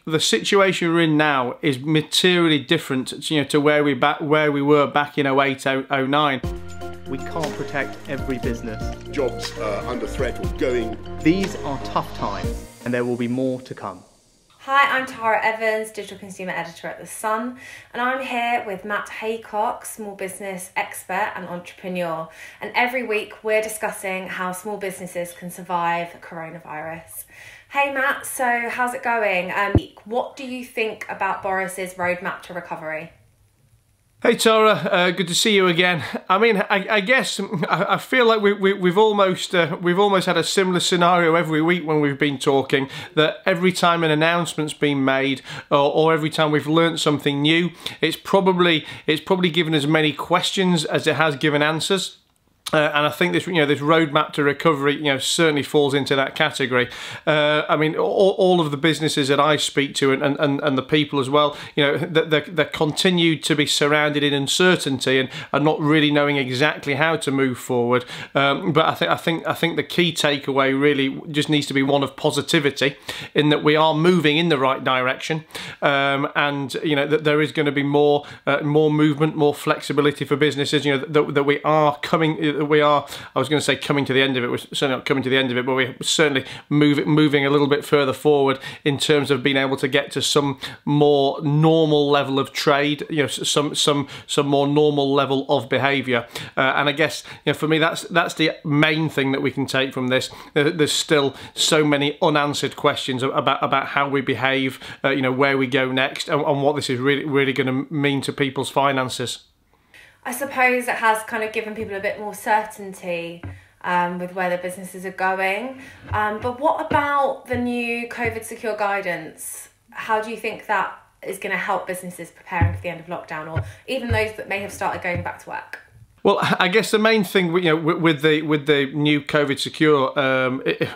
The situation we're in now is materially different, to where we were back in 08, 09. We can't protect every business. Jobs under threat or going. These are tough times, and there will be more to come. Hi, I'm Tara Evans, Digital Consumer Editor at The Sun, and I'm here with Matt Haycox, small business expert and entrepreneur. And every week we're discussing how small businesses can survive coronavirus. Hey Matt, so how's it going? What do you think about Boris's roadmap to recovery? Hey Tara, good to see you again. I mean, I guess I feel like we've almost had a similar scenario every week when we've been talking. That every time an announcement's been made, or every time we've learnt something new, it's probably given as many questions as it has given answers. And I think this roadmap to recovery, certainly falls into that category. I mean, all of the businesses that I speak to and the people as well, they're continued to be surrounded in uncertainty and are not really knowing exactly how to move forward. But I think the key takeaway really just needs to be one of positivity, in that we are moving in the right direction, and that there is going to be more movement, more flexibility for businesses. That we are coming. I was going to say coming to the end of it. We're certainly not coming to the end of it, but we're certainly moving a little bit further forward in terms of being able to get to some more normal level of trade. Some more normal level of behaviour. And I guess for me that's the main thing that we can take from this. There's still so many unanswered questions about how we behave, where we go next, and what this is really going to mean to people's finances. I suppose it has kind of given people a bit more certainty with where their businesses are going. But what about the new COVID secure guidance? How do you think that is going to help businesses preparing for the end of lockdown, or even those that may have started going back to work? Well, I guess the main thing, with the new COVID secure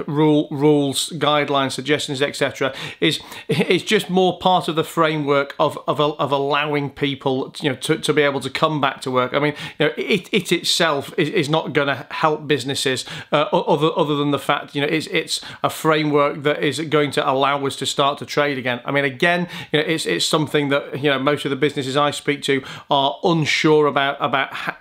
rules, guidelines, suggestions, etc., is it's just more part of the framework of allowing people, to be able to come back to work. I mean, it itself is not going to help businesses, other than the fact, it's a framework that is going to allow us to start to trade again. I mean, again, it's something that most of the businesses I speak to are unsure about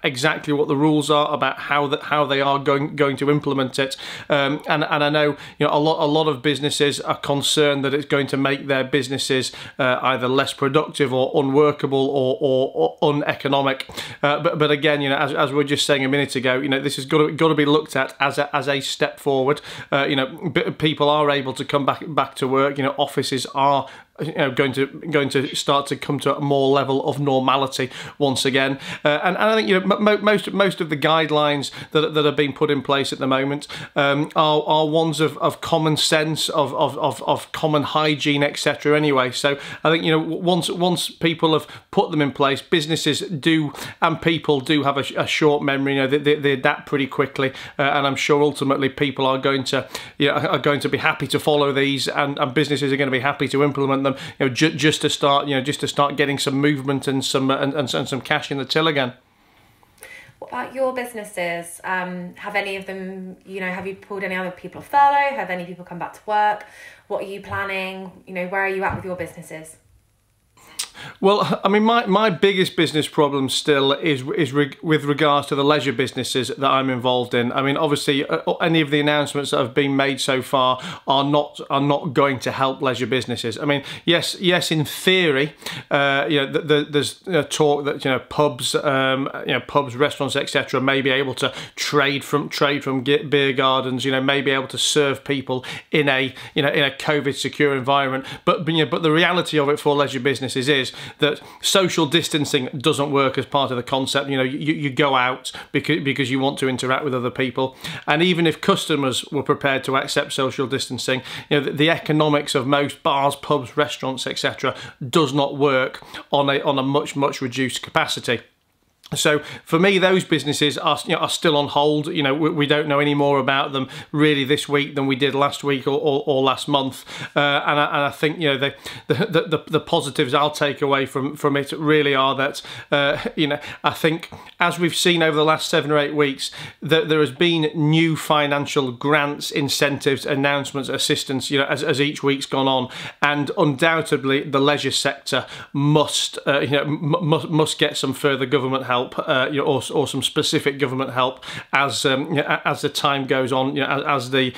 exactly what the rules are, about how they are going to implement it, and I know a lot of businesses are concerned that it's going to make their businesses either less productive or unworkable or uneconomic. But again, as we were just saying a minute ago, this has got to be looked at as a step forward. People are able to come back to work. Offices are going to start to come to a more level of normality once again, and I think most of the guidelines that are being put in place at the moment are ones of common sense, of common hygiene, etc. Anyway, so I think once people have put them in place, businesses do and people do have a short memory. They adapt pretty quickly, and I'm sure ultimately people are going to be happy to follow these, and businesses are going to be happy to implement them, just to start getting some movement and some cash in the till again. What about your businesses? Have any of them, have you pulled any other people off furlough? Have any people come back to work? What are you planning? Where are you at with your businesses? Well, I mean, my biggest business problem still is with regards to the leisure businesses that I'm involved in. I mean, obviously, any of the announcements that have been made so far are not going to help leisure businesses. I mean, yes, in theory, there's talk that pubs, restaurants, etc., may be able to trade from beer gardens. May be able to serve people in a COVID secure environment. But the reality of it for leisure businesses is that social distancing doesn't work as part of the concept. You go out because you want to interact with other people, and even if customers were prepared to accept social distancing, the economics of most bars, pubs, restaurants, etc. does not work on a much reduced capacity. So for me, those businesses are, are still on hold. We don't know any more about them really this week than we did last week or last month. And I think the positives I'll take away from it really are that I think as we've seen over the last 7 or 8 weeks that there has been new financial grants, incentives, announcements, assistance. As each week's gone on, and undoubtedly the leisure sector must get some further government help. Or some specific government help as the time goes on, as the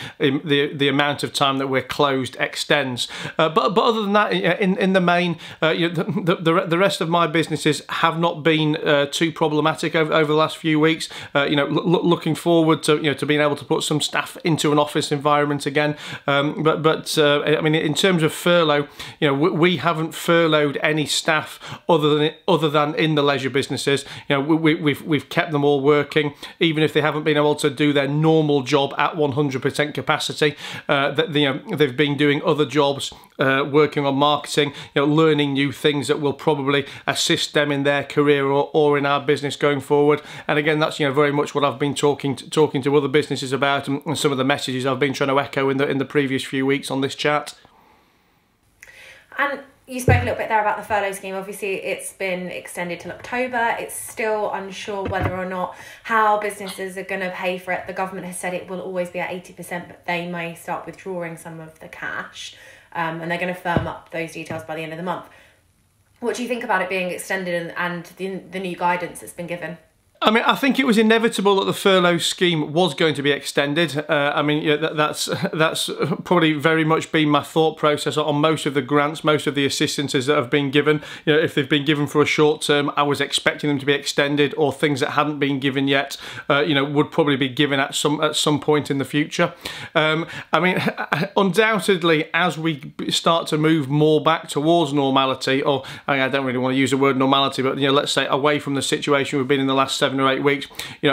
amount of time that we're closed extends. But other than that, in the main, the rest of my businesses have not been too problematic over the last few weeks. Looking forward to being able to put some staff into an office environment again. But I mean, in terms of furlough, we haven't furloughed any staff other than in the leisure businesses. We've kept them all working, even if they haven't been able to do their normal job at 100% capacity. They've been doing other jobs, working on marketing, learning new things that will probably assist them in their career or in our business going forward. And again, that's very much what I've been talking to other businesses about, and some of the messages I've been trying to echo in the previous few weeks on this chat. And you spoke a little bit there about the furlough scheme. Obviously, it's been extended till October. It's still unsure whether or not how businesses are going to pay for it. The government has said it will always be at 80%, but they may start withdrawing some of the cash, and they're going to firm up those details by the end of the month. What do you think about it being extended and the new guidance that's been given? I mean, I think it was inevitable that the furlough scheme was going to be extended. I mean, that's probably very much been my thought process on most of the grants, most of the assistances that have been given. If they've been given for a short term, I was expecting them to be extended, or things that hadn't been given yet, would probably be given at some point in the future. I mean, undoubtedly, as we start to move more back towards normality, or I don't really want to use the word normality, but let's say away from the situation we've been in the last 7 or 8 weeks,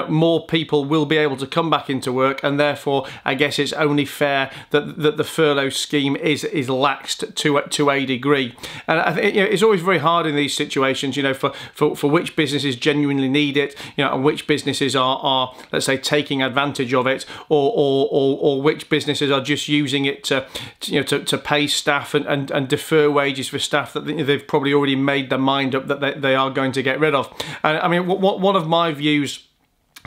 more people will be able to come back into work, and therefore I guess it's only fair that the furlough scheme is laxed to a degree. And I think it's always very hard in these situations, for which businesses genuinely need it, and which businesses are let's say taking advantage of it, or which businesses are just using it to pay staff and defer wages for staff that they've probably already made their mind up that they are going to get rid of. And I mean, one of my views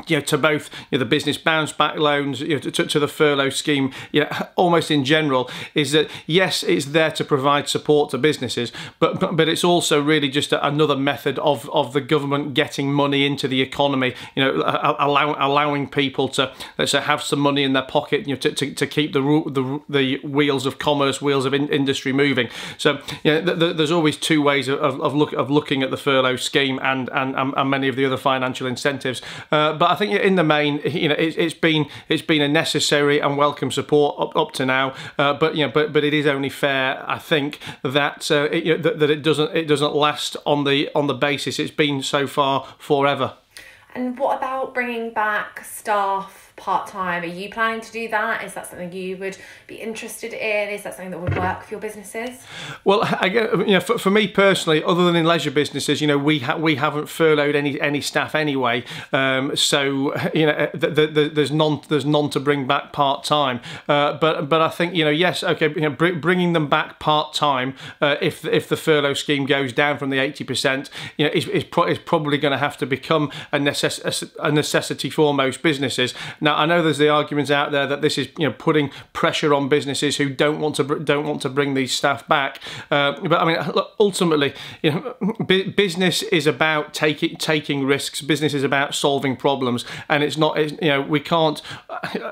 to both the business bounce back loans, to the furlough scheme, almost in general, is that yes, it's there to provide support to businesses, but it's also really just another method of the government getting money into the economy, allowing people to, let's say, have some money in their pocket, to keep the wheels of commerce, wheels of industry moving. So there's always two ways of looking at the furlough scheme and many of the other financial incentives, but I think in the main, it's been a necessary and welcome support up to now. But it is only fair, I think, that that it doesn't last on the basis it's been so far forever. And what about bringing back staff part-time? Are you planning to do that? Is that something you would be interested in? Is that something that would work for your businesses? Well, for me personally, other than in leisure businesses, we haven't furloughed any staff anyway. So there's none to bring back part-time. But I think yes, okay, bringing them back part-time, if the furlough scheme goes down from the 80%, is probably going to have to become a necessity for most businesses. Now, I know there's the arguments out there that this is putting pressure on businesses who don't want to bring these staff back. But I mean, look, ultimately, business is about taking risks. Business is about solving problems, and it's not. We can't,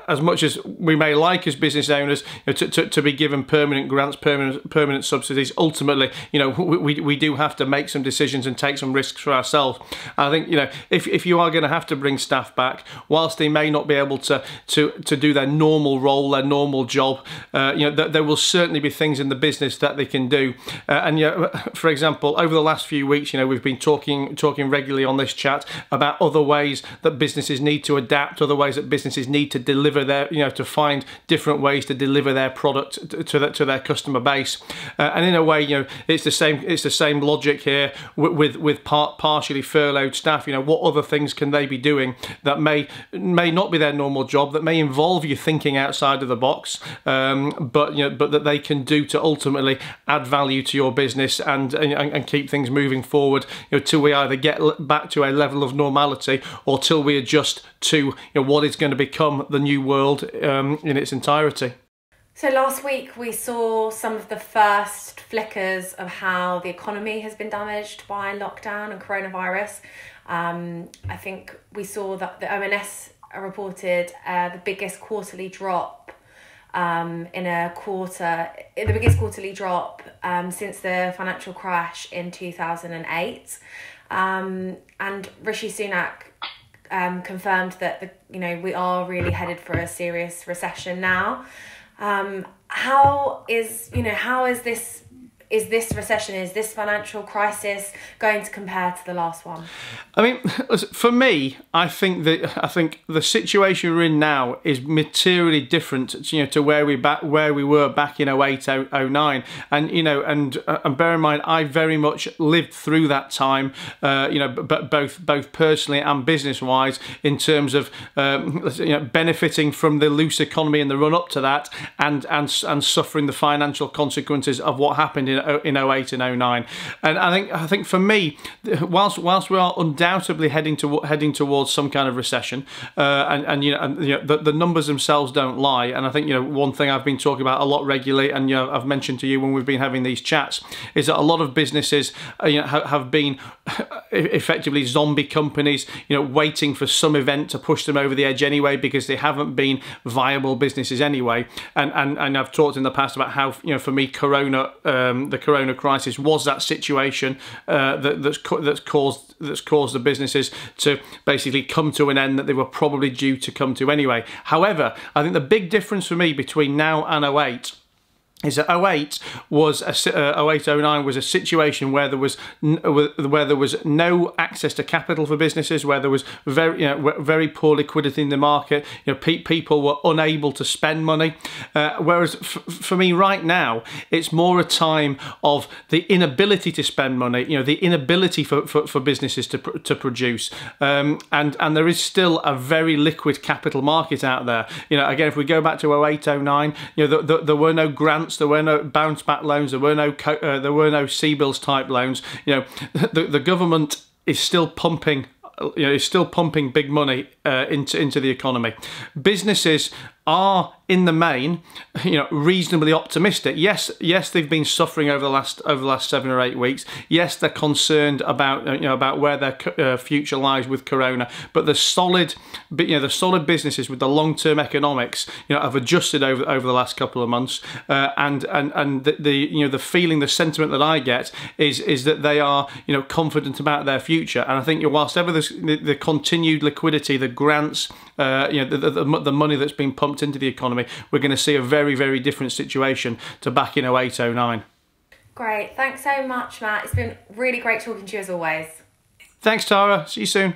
as much as we may like as business owners, to be given permanent grants, permanent subsidies. Ultimately, we do have to make some decisions and take some risks for ourselves. I think if you are going to have to bring staff back, whilst they may not be able able to do their normal role, their normal job. There will certainly be things in the business that they can do. For example, over the last few weeks, we've been talking regularly on this chat about other ways that businesses need to adapt, other ways that businesses need to deliver their, to find different ways to deliver their product to their customer base. And in a way, it's the same logic here with partially furloughed staff. What other things can they be doing that may not be their normal job, that may involve you thinking outside of the box, but that they can do to ultimately add value to your business and keep things moving forward, till we either get back to a level of normality or till we adjust to what is going to become the new world in its entirety. So last week we saw some of the first flickers of how the economy has been damaged by lockdown and coronavirus. I think we saw that the ONS reported the biggest quarterly drop the biggest quarterly drop since the financial crash in 2008. And Rishi Sunak confirmed that we are really headed for a serious recession now. How is this recession, is this financial crisis going to compare to the last one? I mean, for me, I think the situation we're in now is materially different, to where we were back in 08, 09, and bear in mind, I very much lived through that time, but both personally and business-wise, in terms of benefiting from the loose economy in the run-up to that, and suffering the financial consequences of what happened in 08 and 09. And I think for me, whilst we are undoubtedly heading towards some kind of recession, the numbers themselves don't lie. And I think one thing I've been talking about a lot regularly, and I've mentioned to you when we've been having these chats, is that a lot of businesses have been effectively zombie companies, waiting for some event to push them over the edge anyway, because they haven't been viable businesses anyway. And I've talked in the past about how for me, the corona crisis was that situation that's caused the businesses to basically come to an end that they were probably due to come to anyway. However, I think the big difference for me between now and 08 is that 08 was 08-09 was a situation where there was no access to capital for businesses, where there was very poor liquidity in the market. People were unable to spend money. Whereas for me right now, it's more a time of the inability to spend money. The inability for businesses to produce, and there is still a very liquid capital market out there. Again, if we go back to 08-09, there were no grants. There were no bounce back loans. There were no CBILS type loans. The government is still pumping. Still pumping big money into the economy. Businesses are, in the main, reasonably optimistic. Yes, they've been suffering over the last 7 or 8 weeks. Yes, they're concerned about where their future lies with Corona. But the solid businesses with the long-term economics, have adjusted over the last couple of months. And the feeling, the sentiment that I get is that they are confident about their future. And I think whilst ever the continued liquidity, the grants, the money that's been pumped into the economy, we're going to see a very, very different situation to back in 08-09. Great. Thanks so much, Matt. It's been really great talking to you as always. Thanks, Tara. See you soon.